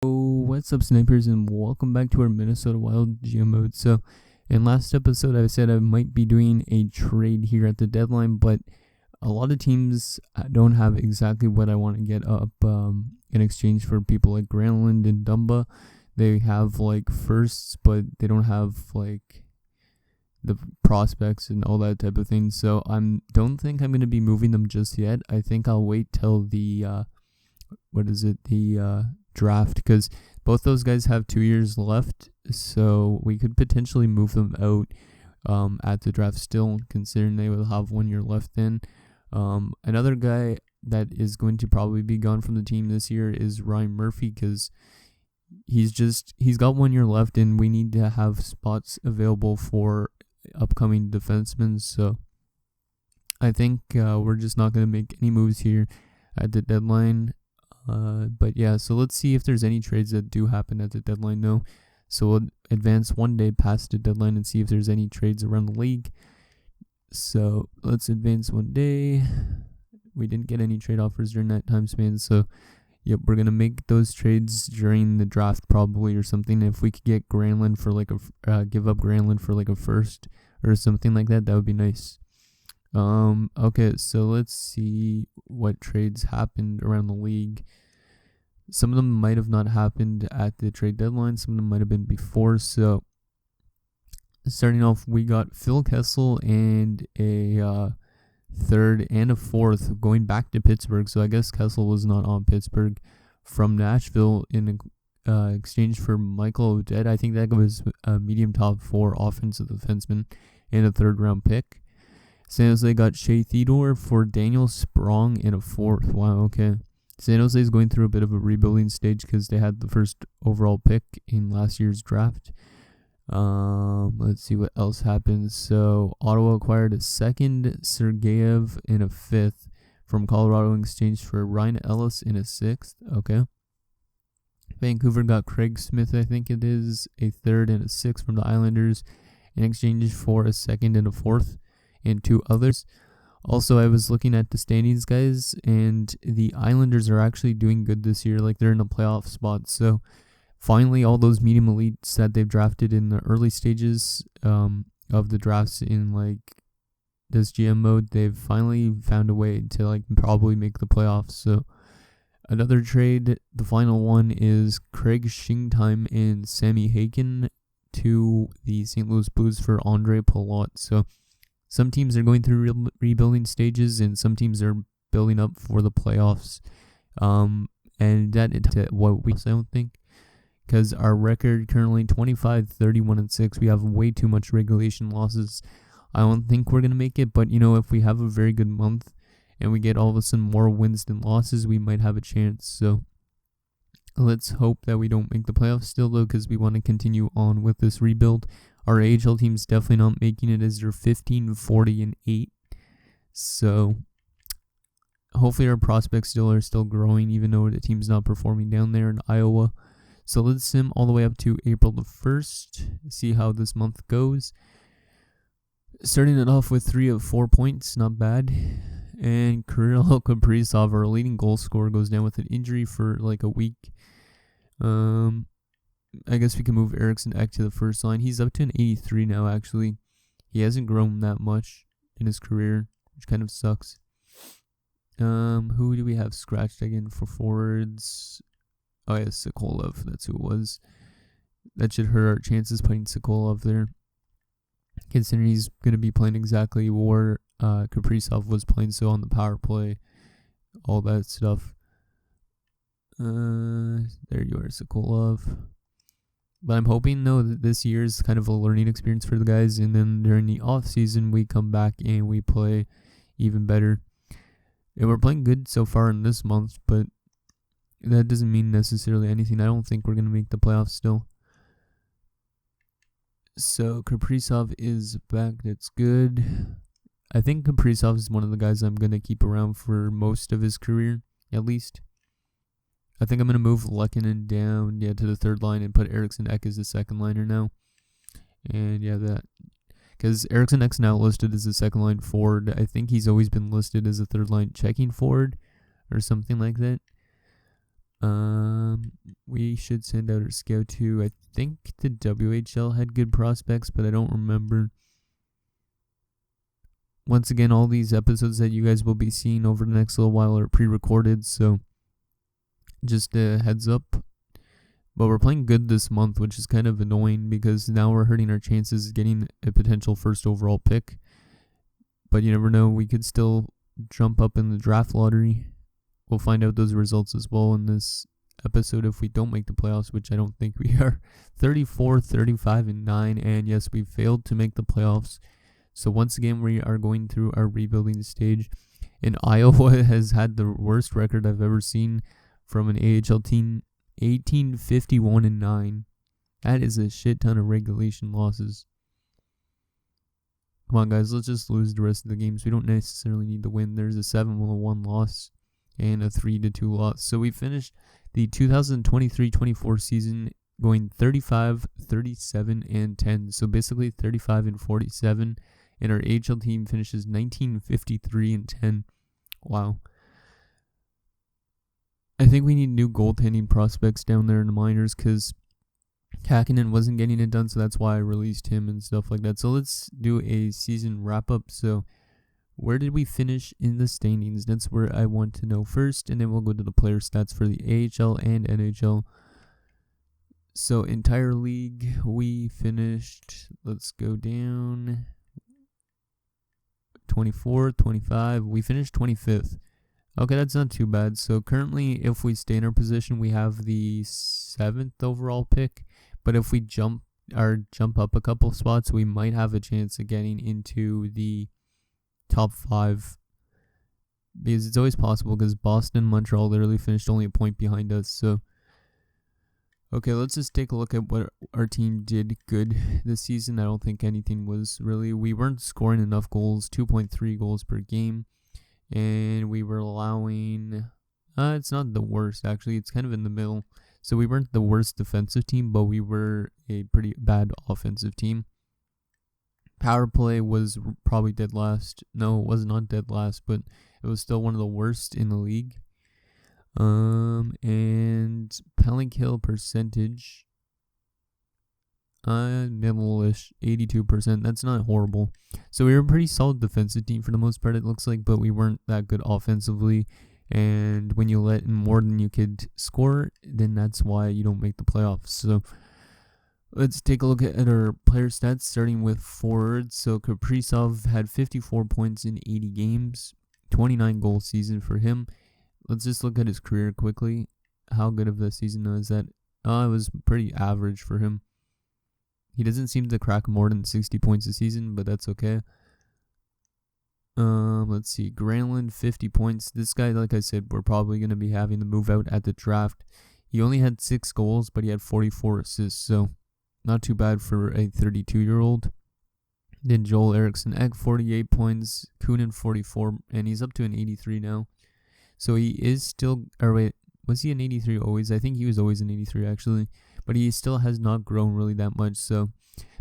Oh, what's up, snipers, and welcome back to our Minnesota Wild GM mode. So, in last episode, I said I might be doing a trade here at the deadline, but a lot of teams don't have exactly what I want to get up in exchange for people like Granlund and Dumba. They have like firsts, but they don't have like the prospects and all that type of thing. So don't think I'm gonna be moving them just yet. I think I'll wait till the draft, because both those guys have 2 years left, so we could potentially move them out at the draft still, considering they will have 1 year left then. Another guy that is going to probably be gone from the team this year is Ryan Murphy, because he's got 1 year left and we need to have spots available for upcoming defensemen. So I think we're just not going to make any moves here at the deadline. But yeah, so let's see if there's any trades that do happen at the deadline though. So we'll advance 1 day past the deadline and see if there's any trades around the league. So let's advance 1 day. We didn't get any trade offers during that time span, so yep, we're gonna make those trades during the draft probably or something. If we could get Granlund for like give up Granlund for like a first or something like that, that would be nice. Okay, so let's see what trades happened around the league. Some of them might have not happened at the trade deadline. Some of them might have been before. So starting off, we got Phil Kessel and a third and a fourth going back to Pittsburgh. So I guess Kessel was not on Pittsburgh, from Nashville in exchange for Michael Odette. I think that was a medium top 4 offensive defenseman and a 3rd round pick. San Jose got Shea Theodore for Daniel Sprong and a 4th. Wow, okay. San Jose is going through a bit of a rebuilding stage because they had the first overall pick in last year's draft. Let's see what else happened. So Ottawa acquired a 2nd, Sergeyev, and a 5th from Colorado in exchange for Ryan Ellis and a 6th. Okay. Vancouver got Craig Smith, I think it is, a 3rd and a 6th from the Islanders in exchange for a 2nd and a 4th. And 2 others. Also, I was looking at the standings, guys, and the Islanders are actually doing good this year. Like, they're in a playoff spot. So, finally, all those medium elites that they've drafted in the early stages of the drafts in, like, this GM mode, they've finally found a way to, like, probably make the playoffs. So, another trade, the final one, is Craig Shingtime and Sammy Haken to the St. Louis Blues for Andre Palat. So, some teams are going through rebuilding stages, and some teams are building up for the playoffs. And that is what we don't think, because our record currently 25-31-6. We have way too much regulation losses. I don't think we're gonna make it, but if we have a very good month and we get all of a sudden more wins than losses, we might have a chance. So let's hope that we don't make the playoffs still, though, because we want to continue on with this rebuild. Our AHL team's definitely not making it, as they're 15-40-8. So hopefully our prospects are still growing, even though the team's not performing down there in Iowa. So let's sim all the way up to April the 1st. See how this month goes. Starting it off with 3 of 4 points, not bad. And Kirill Kaprizov, our leading goal scorer, goes down with an injury for like a week. I guess we can move Eriksson Ek to the first line. He's up to an 83 now, actually. He hasn't grown that much in his career, which kind of sucks. Who do we have scratched again for forwards? Oh, yeah, Sokolov. That's who it was. That should hurt our chances putting Sokolov there, considering he's going to be playing exactly where Kaprizov was playing, so on the power play, all that stuff. There you are, Sokolov. But I'm hoping, though, that this year is kind of a learning experience for the guys, and then during the off season we come back and we play even better. And we're playing good so far in this month, but that doesn't mean necessarily anything. I don't think we're going to make the playoffs still. So Kaprizov is back. That's good. I think Kaprizov is one of the guys I'm going to keep around for most of his career, at least. I think I'm going to move Lehkonen down to the 3rd line and put Eriksson Ek as the 2nd liner now. And that. Because Eriksson Ek's now listed as a 2nd line forward. I think he's always been listed as a 3rd line checking forward or something like that. We should send out our scout too. I think the WHL had good prospects, but I don't remember. Once again, all these episodes that you guys will be seeing over the next little while are pre-recorded, so just a heads up. But we're playing good this month, which is kind of annoying because now we're hurting our chances of getting a potential first overall pick. But you never know, we could still jump up in the draft lottery. We'll find out those results as well in this episode if we don't make the playoffs, which I don't think we are. 34, 35, and 9, and yes, we failed to make the playoffs. So once again, we are going through our rebuilding stage. And Iowa has had the worst record I've ever seen from an AHL team, 18-51-9. That is a shit ton of regulation losses. Come on, guys, let's just lose the rest of the games. We don't necessarily need to win. There's a 7-1 loss and a 3-2 loss. So we finished the 2023-24 season going 35, 37, and 10. So basically 35 and 47. And our AHL team finishes 19, 53, and 10. Wow. I think we need new goaltending prospects down there in the minors because Hakkinen wasn't getting it done, so that's why I released him and stuff like that. So let's do a season wrap-up. So where did we finish in the standings? That's where I want to know first, and then we'll go to the player stats for the AHL and NHL. So entire league, we finished, let's go down, 24, 25, we finished 25th. Okay, that's not too bad. So currently, if we stay in our position, we have the 7th overall pick. But if we jump up a couple spots, we might have a chance of getting into the top 5. Because it's always possible, because Boston and Montreal literally finished only a point behind us. So, okay, let's just take a look at what our team did good this season. I don't think anything was really, we weren't scoring enough goals, 2.3 goals per game. And we were allowing, it's not the worst, actually. It's kind of in the middle. So we weren't the worst defensive team, but we were a pretty bad offensive team. Power play was probably dead last. No, it was not dead last, but it was still one of the worst in the league. And penalty kill percentage, middle-ish, 82%. That's not horrible. So we were a pretty solid defensive team for the most part, it looks like, but we weren't that good offensively. And when you let in more than you could score, then that's why you don't make the playoffs. So let's take a look at our player stats, starting with forwards. So Kaprizov had 54 points in 80 games, 29 goal season for him. Let's just look at his career quickly. How good of a season is that? It was pretty average for him. He doesn't seem to crack more than 60 points a season, but that's okay. Let's see. Granlund, 50 points. This guy, like I said, we're probably going to be having to move out at the draft. He only had 6 goals, but he had 44 assists, so not too bad for a 32-year-old. Then Joel Eriksson at 48 points. Kunin, 44, and he's up to an 83 now. So he is still, or wait, was he an 83 always? I think he was always an 83, actually. But he still has not grown really that much, so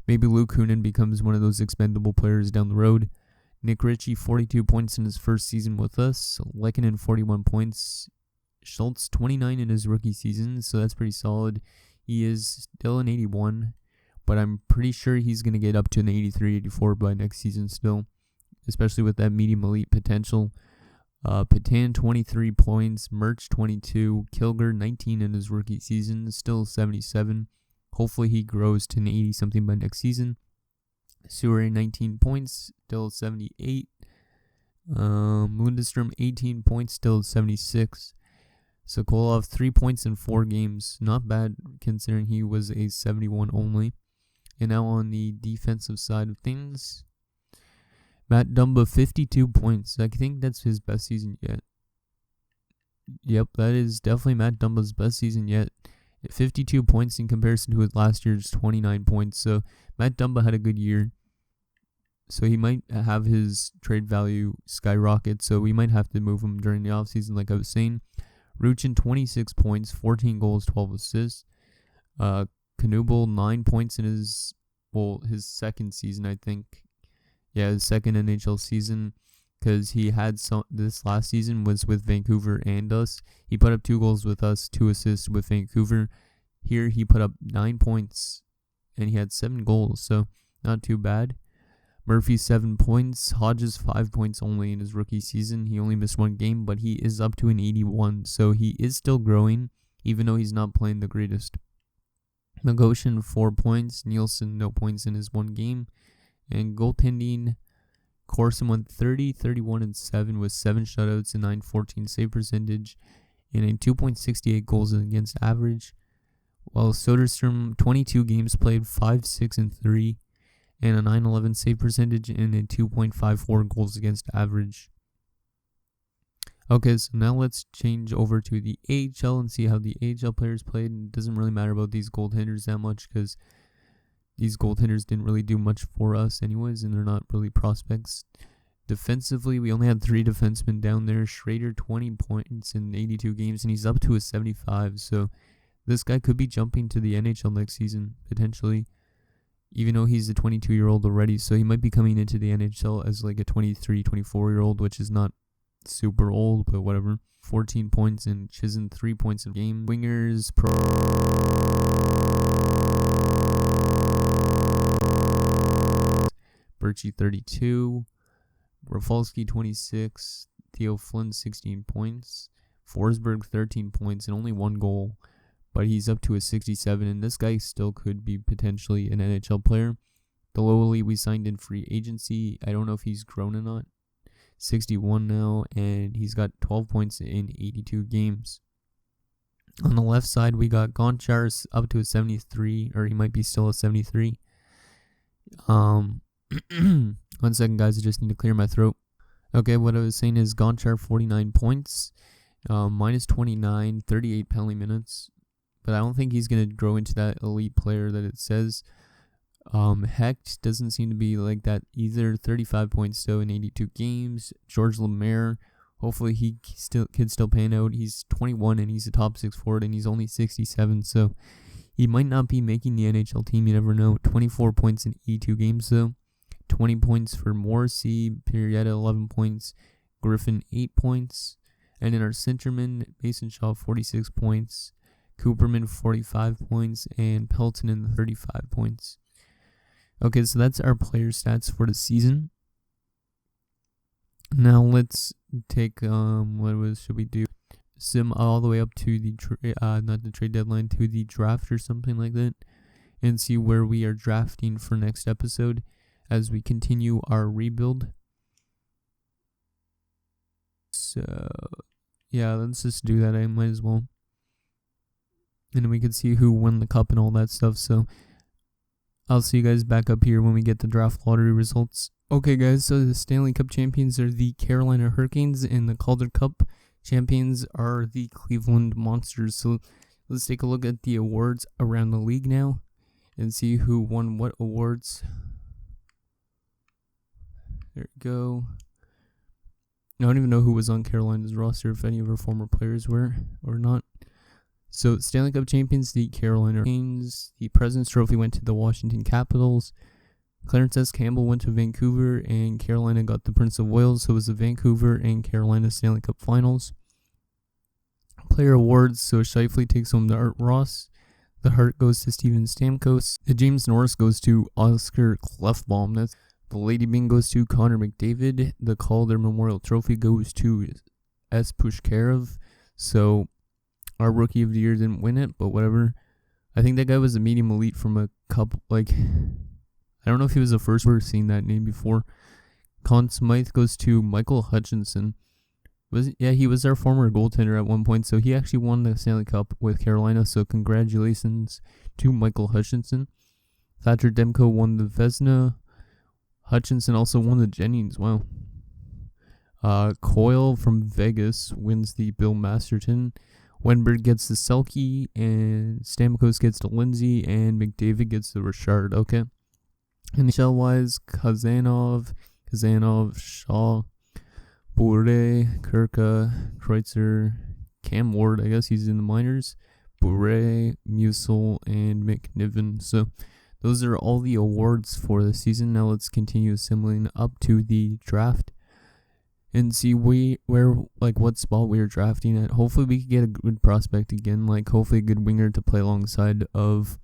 maybe Luke Kunin becomes one of those expendable players down the road. Nick Ritchie, 42 points in his first season with us. Lehkonen, 41 points. Schultz, 29 in his rookie season, so that's pretty solid. He is still an 81, but I'm pretty sure he's going to get up to an 83, 84 by next season still, especially with that medium elite potential. Patan, 23 points. Merch, 22. Kilger, 19 in his rookie season, still 77. Hopefully he grows to an 80-something by next season. Suare, 19 points, still 78. Lundestrom, 18 points, still 76. Sokolov, 3 points in 4 games. Not bad considering he was a 71 only. And now on the defensive side of things, Matt Dumba, 52 points. I think that's his best season yet. Yep, that is definitely Matt Dumba's best season yet. 52 points in comparison to his last year's 29 points. So Matt Dumba had a good year. So he might have his trade value skyrocket. So we might have to move him during the offseason, like I was saying. Ruchin, 26 points, 14 goals, 12 assists. Knubel, 9 points in his second season, I think. Yeah, his second NHL season. because he had this last season was with Vancouver and us. He put up 2 goals with us, 2 assists with Vancouver. Here he put up 9 points and he had 7 goals, so not too bad. Murphy 7 points, Hodges 5 points only in his rookie season. He only missed 1 game, but he is up to an 81, so he is still growing, even though he's not playing the greatest. Negoshin 4 points, Nielsen no points in his 1 game, and goaltending, Corson went 30, 31, and 7 with 7 shutouts and 9.14 save percentage, and a 2.68 goals against average. While Soderstrom 22 games played, 5, 6, and 3. And a 9.11 save percentage and a 2.54 goals against average. Okay, so now let's change over to the AHL and see how the AHL players played. It doesn't really matter about these goaltenders that much because these goaltenders didn't really do much for us anyways, and they're not really prospects. Defensively, we only had 3 defensemen down there. Schrader 20 points in 82 games, and he's up to a 75. So this guy could be jumping to the NHL next season, potentially. Even though he's a 22-year-old already, so he might be coming into the NHL as like a 23, 24-year-old, which is not super old, but whatever. 14 points and Chisholm 3 points a game. Wingers, Birchie 32, Rafalski 26, Theo Flynn 16 points, Forsberg 13 points and only 1 goal. But he's up to a 67, and this guy still could be potentially an NHL player. The lowly we signed in free agency, I don't know if he's grown or not. 61 now, and he's got 12 points in 82 games. On the left side, we got Gonchar up to a 73, or he might be still a 73. 1 second, guys, I just need to clear my throat. Okay, what I was saying is Gonchar 49 points, minus 29, 38 penalty minutes. But I don't think he's going to grow into that elite player that it says. Hecht doesn't seem to be like that either. 35 points still in 82 games. George Lemaire, hopefully he can still pan out. He's 21 and he's a top 6 forward and he's only 67. So he might not be making the NHL team. You never know. 24 points in 82 games though. 20 points for Morrissey. Perrietta 11 points. Griffin 8 points. And in our centerman, Mason Shaw 46 points. Cooperman 45 points, and Peltonen 35 points. Okay, so that's our player stats for the season. Now let's take should we do? Sim all the way up to the not the trade deadline, to the draft or something like that, and see where we are drafting for next episode as we continue our rebuild. So yeah, let's just do that. I might as well. And then we can see who won the cup and all that stuff. So I'll see you guys back up here when we get the draft lottery results. Okay, guys, so the Stanley Cup champions are the Carolina Hurricanes, and the Calder Cup champions are the Cleveland Monsters. So let's take a look at the awards around the league now and see who won what awards. There we go. I don't even know who was on Carolina's roster, if any of our former players were or not. So, Stanley Cup champions, the Carolina Hurricanes. The President's Trophy went to the Washington Capitals. Clarence S. Campbell went to Vancouver, and Carolina got the Prince of Wales. So, it was the Vancouver and Carolina Stanley Cup Finals. Player awards. So, Scheifele takes home the Art Ross. The Hart goes to Steven Stamkos. The James Norris goes to Oscar Klefbom. The Lady Byng goes to Connor McDavid. The Calder Memorial Trophy goes to S. Pushkarev. So, our Rookie of the Year didn't win it, but whatever. I think that guy was a medium elite from a couple, I don't know if he was the first. We've seen that name before. Conn Smythe goes to Michael Hutchinson. He was our former goaltender at one point, so he actually won the Stanley Cup with Carolina, so congratulations to Michael Hutchinson. Thatcher Demko won the Vezina. Hutchinson also won the Jennings, wow. Coyle from Vegas wins the Bill Masterton. Wenberg gets the Selke, and Stamkos gets the Lindsay, and McDavid gets the Richard. Okay. And NHL-wise, Kazanov, Shaw, Bure, Kirka, Kreutzer, Cam Ward, I guess he's in the minors, Bure, Musil, and McNiven. So those are all the awards for the season. Now let's continue assembling up to the draft. and see what spot we are drafting at. Hopefully we can get a good prospect again, like hopefully a good winger to play alongside of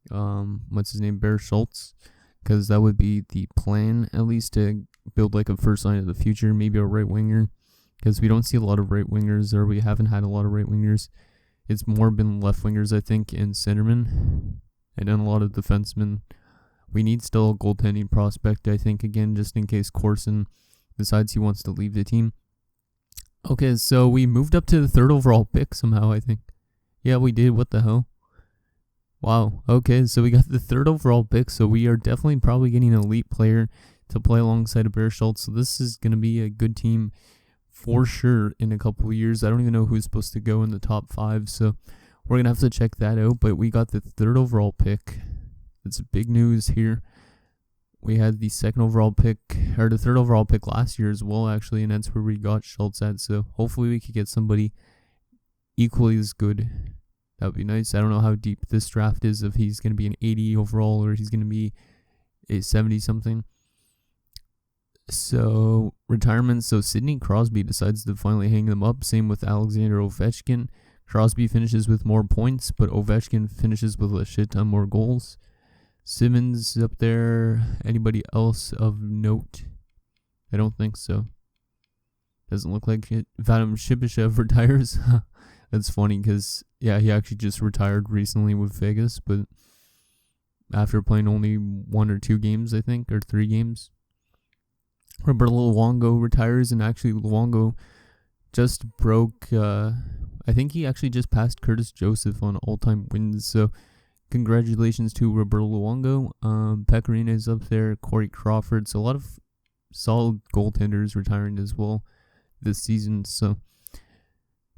what's his name, Bear Schultz, because that would be the plan, at least to build like a first line of the future, maybe a right winger, because we don't see a lot of right wingers, or we haven't had a lot of right wingers. It's more been left wingers, I think, and centermen, and then a lot of defensemen. We need still a goaltending prospect, I think, again, just in case Corson decides he wants to leave the team. Okay, so we moved up to the 3rd overall pick somehow, I think. Yeah, we did. What the hell? Wow. Okay, so we got the 3rd overall pick, so we are definitely probably getting an elite player to play alongside of Bear Schultz. So this is going to be a good team for sure in a couple of years. I don't even know who's supposed to go in the top 5, so we're going to have to check that out. But we got the 3rd overall pick. It's big news here. We had the 2nd overall pick, or the 3rd overall pick last year as well, actually, and that's where we got Schultz at. So hopefully we could get somebody equally as good. That would be nice. I don't know how deep this draft is, if he's going to be an 80 overall or he's going to be a 70-something. So, retirement. So, Sidney Crosby decides to finally hang them up. Same with Alexander Ovechkin. Crosby finishes with more points, but Ovechkin finishes with a shit ton more goals. Simmons up there. Anybody else of note? I don't think so. Doesn't look like it. Vadim Shipachyov retires. That's funny because, yeah, he actually just retired recently with Vegas, but after playing only 1 or 2 games, I think, or 3 games. Roberto Luongo retires, and actually Luongo just broke, I think he actually just passed Curtis Joseph on all-time wins, so congratulations to Roberto Luongo. Pecorino is up there, Corey Crawford, so a lot of solid goaltenders retiring as well this season, so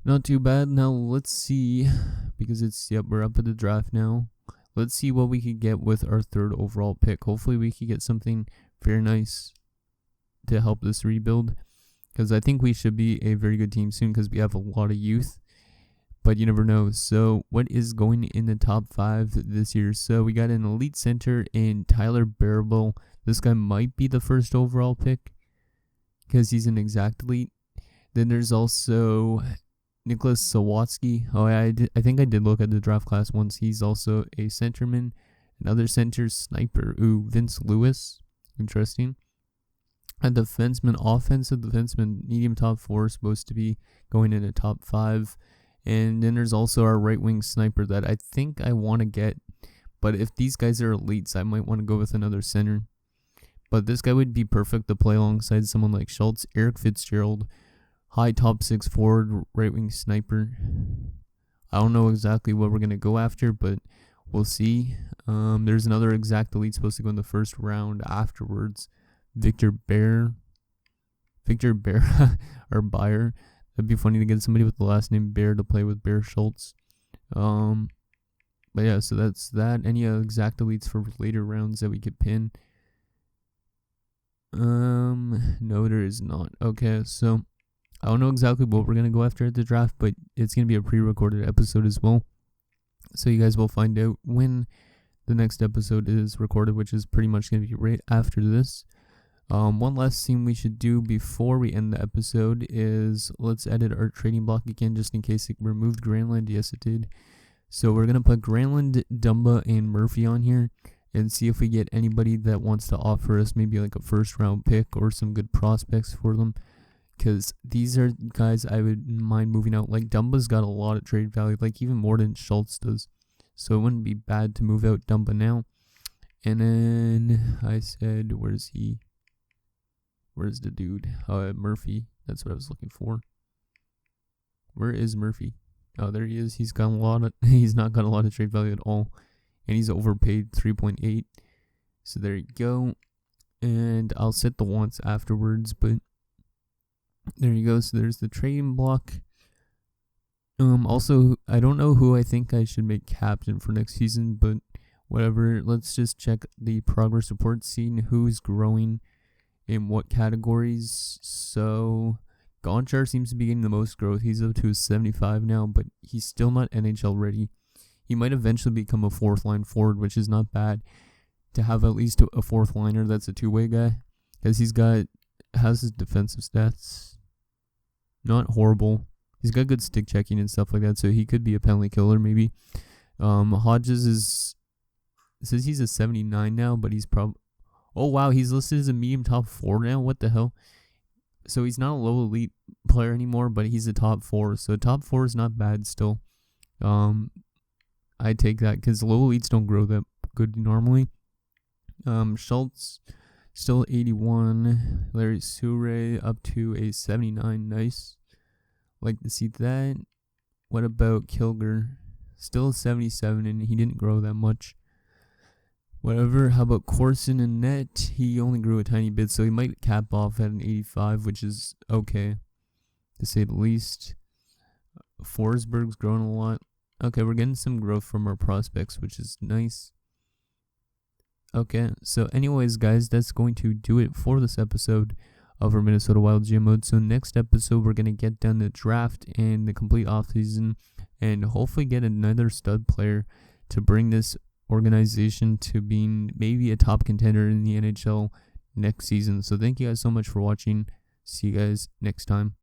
not too bad. Now let's see, because we're up at the draft now. Let's see what we could get with our 3rd overall pick. Hopefully we could get something very nice to help this rebuild, because I think we should be a very good team soon, because we have a lot of youth, but you never know. So what is going in the top 5 this year? So we got an elite center in Tyler Barabel. This guy might be the 1st overall pick because he's an exact elite. Then there's also Nicholas Sawatsky. Oh, I think I did look at the draft class once. He's also a centerman. Another center sniper. Ooh, Vince Lewis. Interesting. A defenseman, offensive defenseman, medium top 4, supposed to be going in the top 5. And then there's also our right wing sniper that I think I want to get. But if these guys are elites, I might want to go with another center. But this guy would be perfect to play alongside someone like Schultz. Eric Fitzgerald, high top 6 forward, right wing sniper. I don't know exactly what we're going to go after, but we'll see. There's another exact elite supposed to go in the 1st round afterwards. Victor Bear or Beyer. That'd be funny to get somebody with the last name Bear to play with Bear Schultz. But yeah, so that's that. Any exact elites for later rounds that we could pin? No, there is not. Okay, so I don't know exactly what we're gonna go after at the draft, but it's gonna be a pre-recorded episode as well. So you guys will find out when the next episode is recorded, which is pretty much gonna be right after this. One last thing we should do before we end the episode is let's edit our trading block again, just in case it removed Granlund. Yes, it did. So we're going to put Granlund, Dumba, and Murphy on here and see if we get anybody that wants to offer us maybe like a 1st round pick or some good prospects for them. Because these are guys I would mind moving out. Like Dumba's got a lot of trade value, like even more than Schultz does. So it wouldn't be bad to move out Dumba now. And then I said, where's he? Where's the dude? Murphy. That's what I was looking for. Where is Murphy? Oh, there he is. He's not got a lot of trade value at all. And he's overpaid 3.8. So there you go. And I'll set the wants afterwards, but there you go. So there's the trading block. Also, I don't know who I think I should make captain for next season, but whatever. Let's just check the progress report, seeing who's growing in what categories. So Gonchar seems to be getting the most growth. He's up to 75 now, but he's still not NHL ready. He might eventually become a 4th line forward, which is not bad to have at least a 4th liner that's a 2-way guy, because he's got how's his defensive stats? Not horrible. He's got good stick checking and stuff like that, so he could be a penalty killer maybe. Hodges says he's a 79 now, but he's probably... Oh, wow, he's listed as a medium top 4 now? What the hell? So he's not a low elite player anymore, but he's a top 4. So top 4 is not bad still. I take that because low elites don't grow that good normally. Schultz, still 81. Larry Sure up to a 79. Nice. Like to see that. What about Kilger? Still 77, and he didn't grow that much. Whatever. How about Corson and net? He only grew a tiny bit, so he might cap off at an 85, which is okay, to say the least. Forsberg's grown a lot. Okay, we're getting some growth from our prospects, which is nice. Okay, so anyways, guys, that's going to do it for this episode of our Minnesota Wild GM mode. So next episode, we're going to get down the draft and the complete offseason, and hopefully get another stud player to bring this organization to being maybe a top contender in the NHL next season. So thank you guys so much for watching. See you guys next time.